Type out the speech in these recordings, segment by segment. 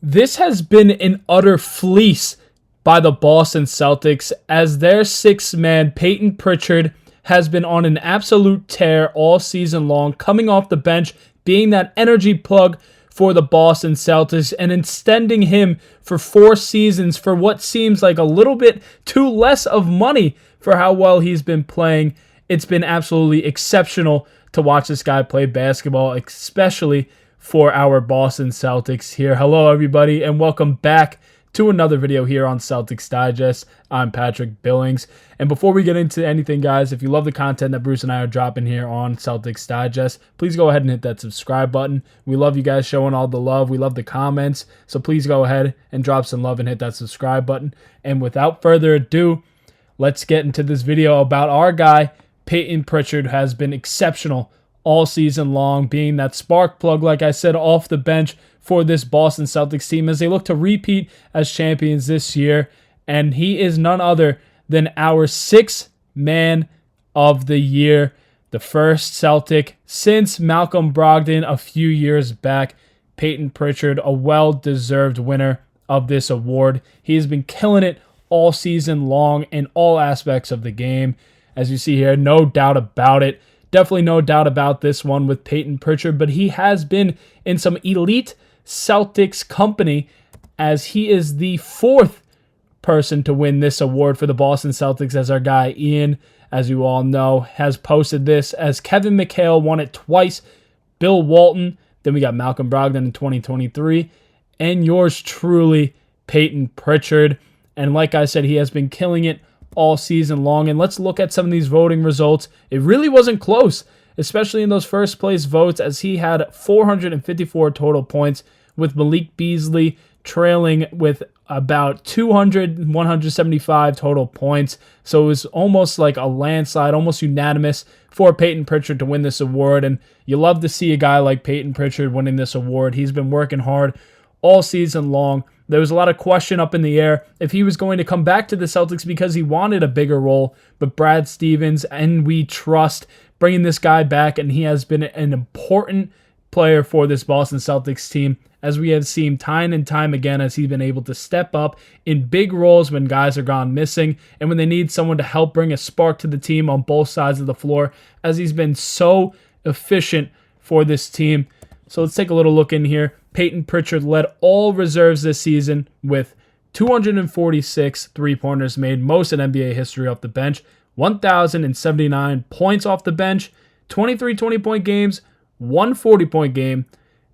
This has been an utter fleece by the Boston Celtics as their sixth man, Payton Pritchard, has been on an absolute tear all season long, coming off the bench, being that energy plug for the Boston Celtics, and extending him for 4 seasons for what seems like a little bit too less of money for how well he's been playing. It's been absolutely exceptional to watch this guy play basketball, especially for our Boston Celtics here. Hello, everybody, and welcome back to another video here on Celtics Digest. I'm Patrick Billings. And before we get into anything, guys, if you love the content that Bruce and I are dropping here on Celtics Digest, please go ahead and hit that subscribe button. We love you guys showing all the love. We love the comments. So please go ahead and drop some love and hit that subscribe button. And without further ado, let's get into this video about our guy, Payton Pritchard, who has been exceptional all season long, being that spark plug, like I said, off the bench for this Boston Celtics team as they look to repeat as champions this year. And he is none other than our sixth man of the year, the first Celtic since Malcolm Brogdon a few years back. Payton Pritchard, a well-deserved winner of this award. He has been killing it all season long in all aspects of the game. As you see here, no doubt about it. Definitely no doubt about this one with Payton Pritchard, but he has been in some elite Celtics company as he is the fourth person to win this award for the Boston Celtics, as our guy Ian, as you all know, has posted this, as Kevin McHale won it twice, Bill Walton, then we got Malcolm Brogdon in 2023, and yours truly, Payton Pritchard. And like I said, he has been killing it all season long. And let's look at some of these voting results. It really wasn't close, especially in those first place votes, as he had 454 total points, with Malik Beasley trailing with about 175 total points. So it was almost like a landslide, almost unanimous for Payton Pritchard to win this award. And you love to see a guy like Payton Pritchard winning this award. He's been working hard all season long. There was a lot of question up in the air if he was going to come back to the Celtics because he wanted a bigger role. But Brad Stevens, and we trust, bringing this guy back, and he has been an important player for this Boston Celtics team, as we have seen time and time again, as he's been able to step up in big roles when guys are gone missing and when they need someone to help bring a spark to the team on both sides of the floor, as he's been so efficient for this team. So let's take a little look in here. Payton Pritchard led all reserves this season with 246 three-pointers made, most in NBA history off the bench, 1,079 points off the bench, 23 20-point games, 1 40-point game,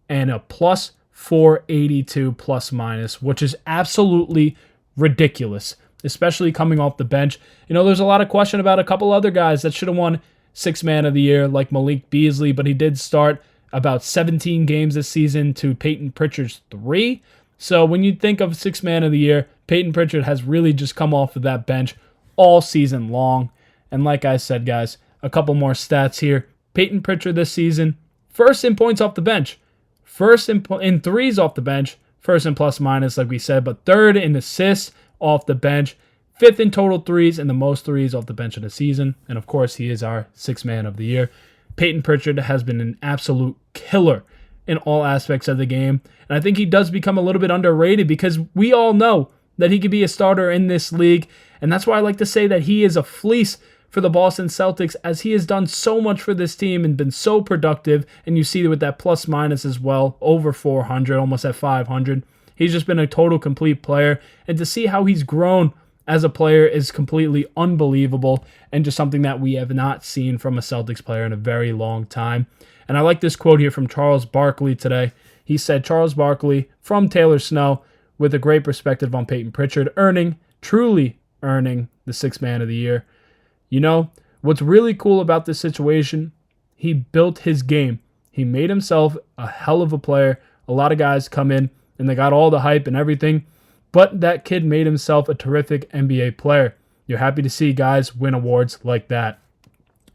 and a plus 482 plus minus, which is absolutely ridiculous, especially coming off the bench. You know, there's a lot of question about a couple other guys that should have won Sixth Man of the Year, like Malik Beasley, but he did start about 17 games this season to Payton Pritchard's 3. So when you think of Sixth Man of the Year, Payton Pritchard has really just come off of that bench all season long. And like I said, guys, a couple more stats here. Payton Pritchard this season, first in points off the bench, first in threes off the bench, first in plus minus, like we said, but third in assists off the bench, fifth in total threes, and the most threes off the bench in the season. And of course, he is our Sixth Man of the Year. Payton Pritchard has been an absolute killer in all aspects of the game. And I think he does become a little bit underrated because we all know that he could be a starter in this league. And that's why I like to say that he is a fleece for the Boston Celtics, as he has done so much for this team and been so productive. And you see it with that plus minus as well, over 400, almost at 500. He's just been a total complete player. And to see how he's grown as a player is completely unbelievable, and just something that we have not seen from a Celtics player in a very long time. And I like this quote here from Charles Barkley today. He said, Charles Barkley from Taylor Snow, with a great perspective on Payton Pritchard, truly earning the Sixth Man of the Year. You know, what's really cool about this situation, he built his game. He made himself a hell of a player. A lot of guys come in and they got all the hype and everything, but that kid made himself a terrific NBA player. You're happy to see guys win awards like that.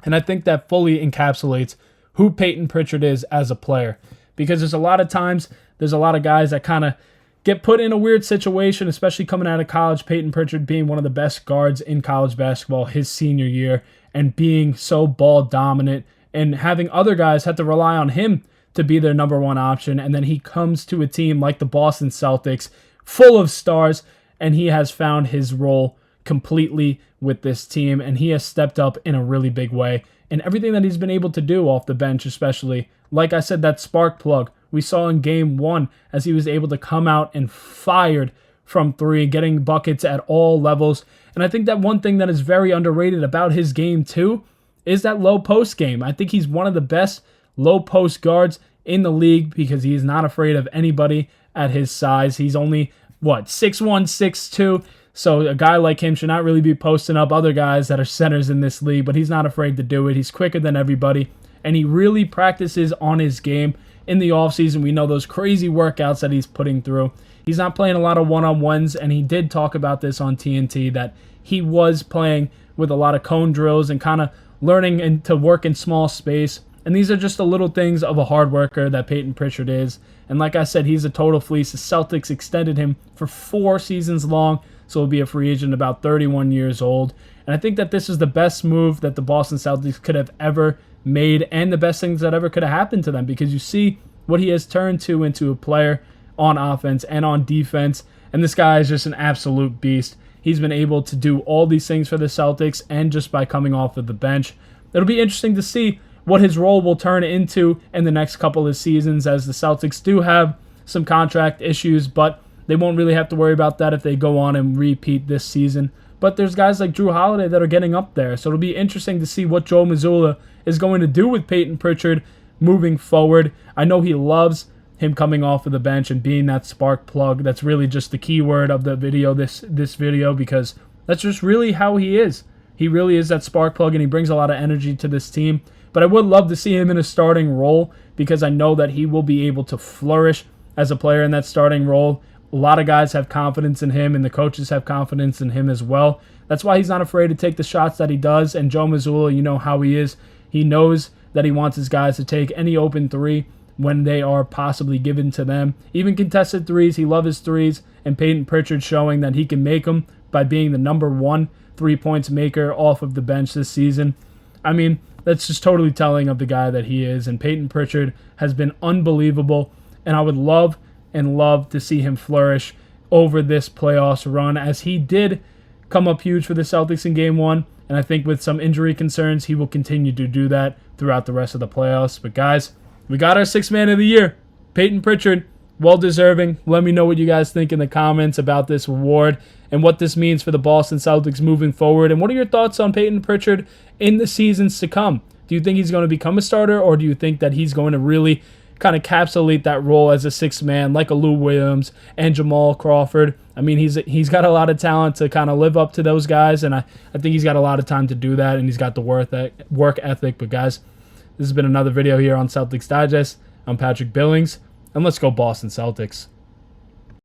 And I think that fully encapsulates who Payton Pritchard is as a player. Because there's a lot of times, there's a lot of guys that kind of get put in a weird situation, especially coming out of college. Payton Pritchard being one of the best guards in college basketball his senior year, and being so ball dominant, and having other guys have to rely on him to be their number one option. And then he comes to a team like the Boston Celtics, full of stars, and he has found his role completely with this team, and he has stepped up in a really big way. And everything that he's been able to do off the bench, especially, like I said, that spark plug we saw in game 1 as he was able to come out and fired from 3, getting buckets at all levels. And I think that one thing that is very underrated about his game too is that low post game. I think he's one of the best low post guards in the league because he is not afraid of anybody at his size. He's only, 6'1", 6'2", so a guy like him should not really be posting up other guys that are centers in this league, but he's not afraid to do it. He's quicker than everybody, and he really practices on his game in the offseason. We know those crazy workouts that he's putting through. He's not playing a lot of one-on-ones, and he did talk about this on TNT, that he was playing with a lot of cone drills and kind of learning to work in small space. And these are just the little things of a hard worker that Payton Pritchard is. And like I said, he's a total fleece. The Celtics extended him for 4 seasons long, so he'll be a free agent about 31 years old. And I think that this is the best move that the Boston Celtics could have ever made, and the best things that ever could have happened to them, because you see what he has turned into a player on offense and on defense. And this guy is just an absolute beast. He's been able to do all these things for the Celtics, and just by coming off of the bench. It'll be interesting to see what his role will turn into in the next couple of seasons, as the Celtics do have some contract issues, but they won't really have to worry about that if they go on and repeat this season. But there's guys like Jrue Holiday that are getting up there, so it'll be interesting to see what Joe Mazzulla is going to do with Payton Pritchard moving forward. I know he loves him coming off of the bench and being that spark plug. That's really just the key word of the video, this video, because that's just really how he is. He really is that spark plug, and he brings a lot of energy to this team. But I would love to see him in a starting role, because I know that he will be able to flourish as a player in that starting role. A lot of guys have confidence in him, and the coaches have confidence in him as well. That's why he's not afraid to take the shots that he does. And Joe Mazzulla, you know how he is. He knows that he wants his guys to take any open 3 when they are possibly given to them. Even contested 3s, he loves his 3s. And Payton Pritchard showing that he can make them by being the number 1 3-point maker off of the bench this season. I mean, that's just totally telling of the guy that he is. And Payton Pritchard has been unbelievable. And I would love to see him flourish over this playoffs run, as he did come up huge for the Celtics in game 1. And I think with some injury concerns, he will continue to do that throughout the rest of the playoffs. But guys, we got our 6th man of the year, Payton Pritchard. Well deserving. Let me know what you guys think in the comments about this award and what this means for the Boston Celtics moving forward. And what are your thoughts on Payton Pritchard in the seasons to come? Do you think he's going to become a starter, or do you think that he's going to really kind of encapsulate that role as a 6th man like a Lou Williams and Jamal Crawford? I mean, he's got a lot of talent to kind of live up to those guys, and I think he's got a lot of time to do that, and he's got the work ethic. But guys, this has been another video here on Celtics Digest. I'm Patrick Billings, and let's go Boston Celtics.